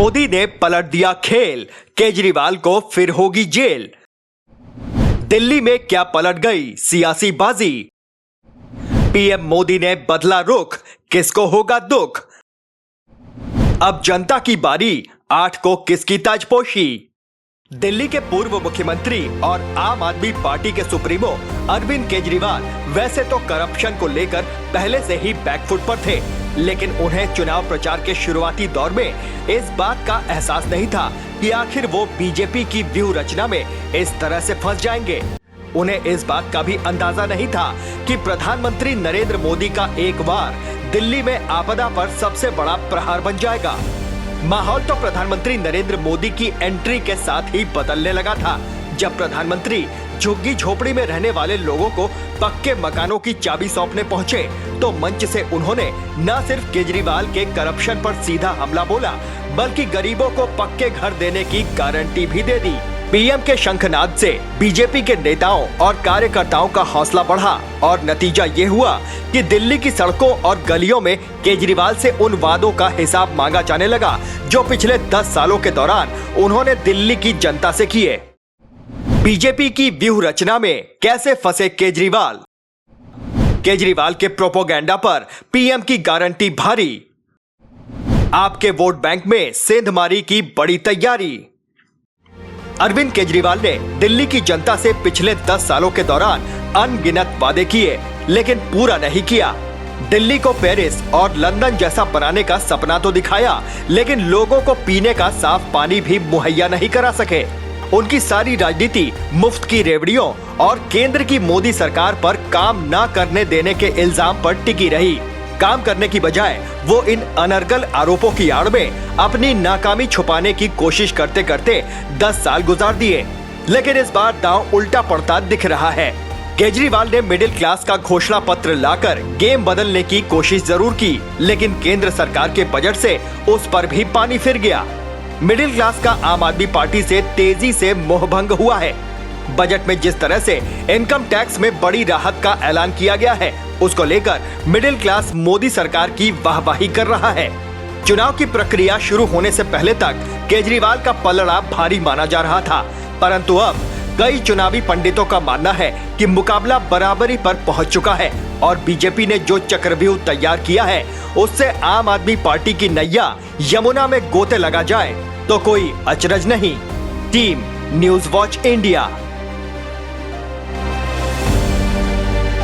मोदी ने पलट दिया खेल, केजरीवाल को फिर होगी जेल। दिल्ली में क्या पलट गई सियासी बाजी? पीएम मोदी ने बदला रुख, किसको होगा दुख? अब जनता की बारी, 8 को किसकी ताजपोशी? दिल्ली के पूर्व मुख्यमंत्री और आम आदमी पार्टी के सुप्रीमो अरविंद केजरीवाल वैसे तो करप्शन को लेकर पहले से ही बैकफुट पर थे, लेकिन उन्हें चुनाव प्रचार के शुरुआती दौर में इस बात का एहसास नहीं था कि आखिर वो बीजेपी की व्यूह रचना में इस तरह से फंस जाएंगे। उन्हें इस बात का भी अंदाजा नहीं था कि प्रधानमंत्री नरेंद्र मोदी का एक वार दिल्ली में आपदा पर सबसे बड़ा प्रहार बन जाएगा। माहौल तो प्रधानमंत्री नरेंद्र मोदी की एंट्री के साथ ही बदलने लगा था, जब प्रधानमंत्री झुग्गी झोपड़ी में रहने वाले लोगों को पक्के मकानों की चाबी सौंपने पहुंचे, तो मंच से उन्होंने न सिर्फ केजरीवाल के करप्शन पर सीधा हमला बोला, बल्कि गरीबों को पक्के घर देने की गारंटी भी दे दी। पीएम के शंखनाद से बीजेपी के नेताओं और कार्यकर्ताओं का हौसला बढ़ा और नतीजा ये हुआ कि दिल्ली की सड़कों और गलियों में केजरीवाल से उन वादों का हिसाब मांगा जाने लगा जो पिछले 10 सालों के दौरान उन्होंने दिल्ली की जनता से किए। बीजेपी की व्यूह रचना में कैसे फंसे केजरीवाल? केजरीवाल के प्रोपोगेंडा पर पीएम की गारंटी भारी। आपके वोट बैंक में सेंधमारी की बड़ी तैयारी। अरविंद केजरीवाल ने दिल्ली की जनता से पिछले 10 सालों के दौरान अनगिनत वादे किए, लेकिन पूरा नहीं किया। दिल्ली को पेरिस और लंदन जैसा बनाने का सपना तो दिखाया, लेकिन लोगों को पीने का साफ पानी भी मुहैया नहीं करा सके। उनकी सारी राजनीति मुफ्त की रेवड़ियों और केंद्र की मोदी सरकार पर काम न करने देने के इल्जाम पर टिकी रही। काम करने की बजाय वो इन अनर्गल आरोपों की आड़ में अपनी नाकामी छुपाने की कोशिश करते करते 10 साल गुजार दिए, लेकिन इस बार दांव उल्टा पड़ता दिख रहा है। केजरीवाल ने मिडिल क्लास का घोषणा पत्र लाकर गेम बदलने की कोशिश जरूर की, लेकिन केंद्र सरकार के बजट से उस पर भी पानी फिर गया। मिडिल क्लास का आम आदमी पार्टी से तेजी से मोहभंग हुआ है। बजट में जिस तरह से इनकम टैक्स में बड़ी राहत का ऐलान किया गया है, उसको लेकर मिडिल क्लास मोदी सरकार की वाहवाही कर रहा है। चुनाव की प्रक्रिया शुरू होने से पहले तक केजरीवाल का पलड़ा भारी माना जा रहा था, परंतु अब कई चुनावी पंडितों का मानना है कि मुकाबला बराबरी पर पहुंच चुका है और बीजेपी ने जो चक्रव्यूह तैयार किया है, उससे आम आदमी पार्टी की नैया यमुना में गोते लगा जाए तो कोई अचरज नहीं। Team news watch India.